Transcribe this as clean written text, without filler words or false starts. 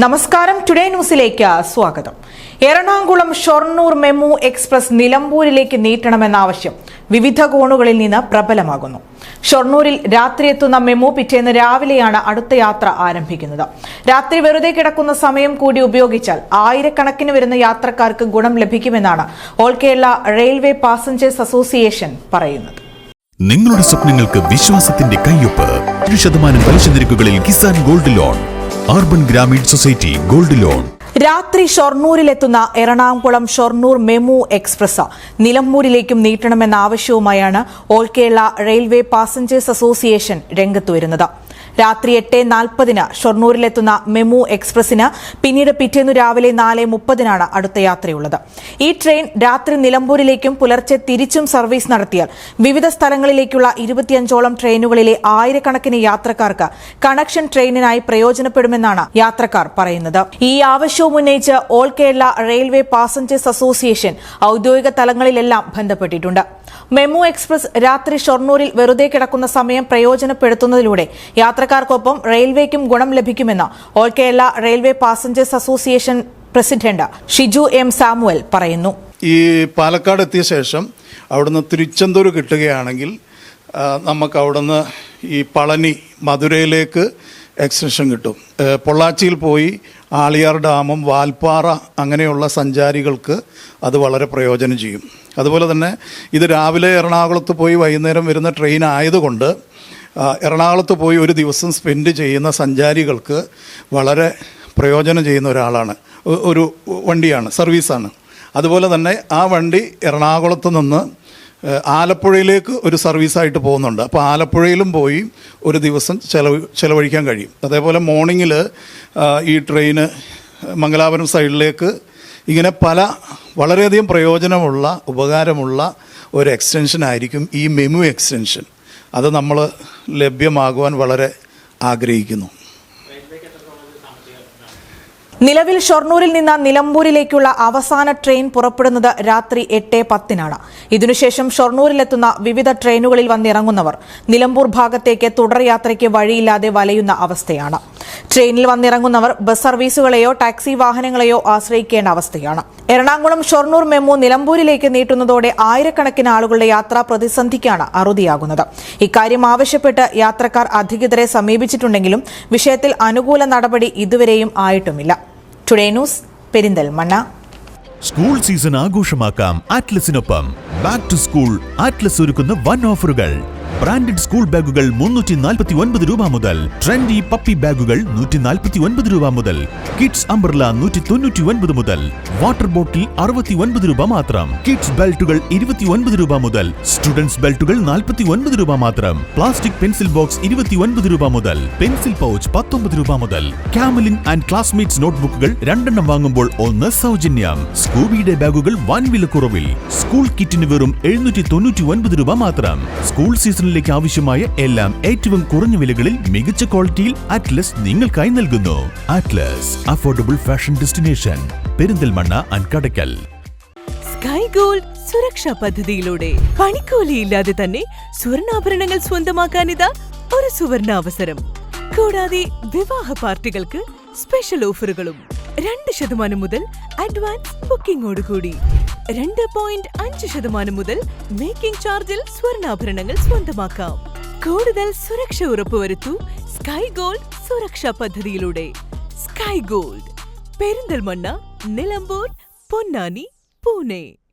നമസ്കാരം, ടുഡേ ന്യൂസിലേക്ക് സ്വാഗതം. എറണാകുളം ഷൊർണൂർ മെമു എക്സ്പ്രസ് നിലമ്പൂരിലേക്ക് നീട്ടണമെന്ന ആവശ്യം വിവിധ കോണുകളിൽ നിന്ന് പ്രബലമാകുന്നു. ഷൊർണൂരിൽ രാത്രി എത്തുന്ന മെമു പിറ്റേന്ന് രാവിലെയാണ് അടുത്ത യാത്ര ആരംഭിക്കുന്നത്. രാത്രി വെറുതെ കിടക്കുന്ന സമയം കൂടി ഉപയോഗിച്ചാൽ ആയിരക്കണക്കിന് വരുന്ന യാത്രക്കാർക്ക് ഗുണം ലഭിക്കുമെന്നാണ് all Kerala railway passengers association പറയുന്നത്. നിങ്ങളുടെ സ്വപ്നങ്ങൾക്ക് വിശ്വാസത്തിന്റെ കയ്യൊപ്പ് 100% പലിശ നിരക്കുകളിൽ Kisan gold loan, urban Grameen society gold loan. രാത്രി ഷൊർണൂരിലെത്തുന്ന എറണാകുളം ഷൊർണൂർ മെമു എക്സ്പ്രസ് നിലമ്പൂരിലേക്കും നീട്ടണമെന്ന ആവശ്യവുമായാണ് all Kerala railway passengers association രംഗത്തുവരുന്നത്. രാത്രി 8:40 ഷൊർണൂരിലെത്തുന്ന മെമു എക്സ്പ്രസിന് പിന്നീട് പിറ്റേന്നു രാവിലെ 4:30 അടുത്ത യാത്രയുള്ളത്. ഈ ട്രെയിൻ രാത്രി നിലമ്പൂരിലേക്കും പുലർച്ചെ തിരിച്ചും സർവീസ് നടത്തിയാൽ വിവിധ സ്ഥലങ്ങളിലേക്കുള്ള 25ഓളം ട്രെയിനുകളിലെ ആയിരക്കണക്കിന് യാത്രക്കാർക്ക് കണക്ഷൻ ട്രെയിനിനായി പ്രയോജനപ്പെടുമെന്നാണ് യാത്രക്കാർ പറയുന്നത്. ഈ ആവശ്യവും ഉന്നയിച്ച് all Kerala railway passengers association ഔദ്യോഗിക തലങ്ങളിലെല്ലാം ബന്ധപ്പെട്ടിട്ടുണ്ട്. മെമു എക്സ്പ്രസ് രാത്രി ഷൊർണൂരിൽ വെറുതെ കിടക്കുന്ന സമയം പ്രയോജനപ്പെടുത്തുന്നതിലൂടെ യാത്രക്കാർക്കൊപ്പം റെയിൽവേക്കും ഗുണം ലഭിക്കുമെന്ന് all Kerala railway passengers association president Shiju M Samuel പറയുന്നു. ഈ പാലക്കാട് എത്തിയ ശേഷം അവിടുന്ന് തിരുച്ചെന്തൂർ കിട്ടുകയാണെങ്കിൽ നമുക്ക് അവിടുന്ന് ഈ പളനി മധുരയിലേക്ക് എക്സ്റ്റൻഷൻ കിട്ടും. പൊള്ളാച്ചിയിൽ പോയി ആളിയാർ ഡാമും വാൽപ്പാറ അങ്ങനെയുള്ള സഞ്ചാരികൾക്ക് അത് വളരെ പ്രയോജനം ചെയ്യും. അതുപോലെ തന്നെ ഇത് രാവിലെ എറണാകുളത്ത് പോയി വൈകുന്നേരം വരുന്ന ട്രെയിൻ ആയതുകൊണ്ട് എറണാകുളത്ത് പോയി ഒരു ദിവസം സ്പെൻഡ് ചെയ്യുന്ന സഞ്ചാരികൾക്ക് വളരെ പ്രയോജനം ചെയ്യുന്ന ഒരു വണ്ടിയാണ്, സർവീസാണ്. അതുപോലെ തന്നെ ആ വണ്ടി എറണാകുളത്ത് നിന്ന് ആലപ്പുഴയിലേക്ക് ഒരു സർവീസായിട്ട് പോകുന്നുണ്ട്. അപ്പോൾ ആലപ്പുഴയിലും പോയി ഒരു ദിവസം ചെലവഴിക്കാൻ കഴിയും. അതേപോലെ മോർണിംഗിൽ ഈ ട്രെയിന് മംഗലാപുരം സൈഡിലേക്ക് ഇങ്ങനെ വളരെയധികം പ്രയോജനമുള്ള ഉപകാരമുള്ള ഒരു എക്സ്റ്റൻഷൻ ആയിരിക്കും ഈ മെമു എക്സ്റ്റൻഷൻ. അത് നമ്മൾ ലഭ്യമാകുവാൻ വളരെ ആഗ്രഹിക്കുന്നു. നിലവിൽ ഷൊർണൂരിൽ നിന്ന് നിലമ്പൂരിലേക്കുള്ള അവസാന ട്രെയിൻ പുറപ്പെടുന്നത് രാത്രി 8:10 ഇതിനുശേഷം ഷൊർണൂരിലെത്തുന്ന വിവിധ ട്രെയിനുകളിൽ വന്നിറങ്ങുന്നവർ നിലമ്പൂർ ഭാഗത്തേക്ക് തുടർ യാത്രയ്ക്ക് വഴിയില്ലാതെ വലയുന്ന അവസ്ഥയാണ്. ട്രെയിനിൽ വന്നിറങ്ങുന്നവർ ബസ് സർവീസുകളെയോ ടാക്സി വാഹനങ്ങളെയോ ആശ്രയിക്കേണ്ട അവസ്ഥയാണ്. എറണാകുളം ഷൊർണൂർ മെമു നിലമ്പൂരിലേക്ക് നീട്ടുന്നതോടെ ആയിരക്കണക്കിന് ആളുകളുടെ യാത്രാ പ്രതിസന്ധിക്കാണ് അറുതിയാകുന്നത്. ഇക്കാര്യം ആവശ്യപ്പെട്ട് യാത്രക്കാർ അധികൃതരെ സമീപിച്ചിട്ടുണ്ടെങ്കിലും വിഷയത്തിൽ അനുകൂല നടപടി ഇതുവരെയും ആയിട്ടുമില്ല. Today news, Perinthalmanna. School season ആഘോഷമാക്കാം ആറ്റ്ലസിനൊപ്പം. ബാക്ക് ടു സ്കൂൾ ആറ്റ്ലസ് ഒരുക്കുന്ന വൻ ഓഫറുകൾ. ബ്രാൻഡഡ് സ്കൂൾ ബാഗുകൾ 349 രൂപ മുതൽ, ട്രെൻഡി പപ്പി ബാഗുകൾ 149 രൂപ മുതൽ, കിഡ്സ് അംബ്രല 199 മുതൽ, വാട്ടർ ബോട്ടിൽ 69 രൂപ മാത്രം, കിഡ്സ് ബെൽറ്റുകൾ 29 രൂപ മുതൽ, സ്റ്റുഡൻസ് ബെൽറ്റുകൾ 49 രൂപ മാത്രം, പ്ലാസ്റ്റിക് പെൻസിൽ ബോക്സ് 29 രൂപ മുതൽ, പെൻസിൽ പൗച്ച് 19 രൂപ മുതൽ, കാമലിൻ ആൻഡ് ക്ലാസ്മേറ്റ്സ് നോട്ട്ബുക്കുകൾ 2 വാങ്ങുമ്പോൾ 1 സൗജന്യം. സ്കൂബിയുടെ ബാഗുകൾ വൻ വിലക്കുറവിൽ. സ്കൂൾ കിറ്റിന് വെറും 799 രൂപ മാത്രം. സ്കൂൾ സീസണിലേക്ക് ആവശ്യമായ എല്ലാം ഏറ്റവും കുറഞ്ഞ വിലകളിൽ മികച്ച ക്വാളിറ്റിയിൽ അറ്റ്ലസ് നിങ്ങൾക്കായി നൽകുന്നു. Atlas, affordable fashion destination, Perinthalmanna and Kadakkal. Sky gold സുരക്ഷാ പദ്ധതിയിലൂടെ പണിക്കൂലിയില്ലാതെ തന്നെ സ്വർണ്ണാഭരണങ്ങൾ സ്വന്തമാക്കാനിതാ ഒരു സുവർണാവസരം. കൂടാതെ വിവാഹ പാർട്ടികൾക്ക് സ്പെഷ്യൽ ഓഫറുകളും. 2% മുതൽ അഡ്വാൻസ് ബുക്കിംഗോടുകൂടി 2.5% മുതൽ മേക്കിംഗ് ചാർജിൽ സ്വർണ്ണാഭരണങ്ങൾ സ്വന്തമാക്കാം. കൂടുതൽ സുരക്ഷ ഉറപ്പുവരുത്തൂ സ്കൈ ഗോൾഡ് സുരക്ഷാ പദ്ധതിയിലൂടെ. Sky gold, Perinthalmanna, Nilambur, Ponnani, Pune.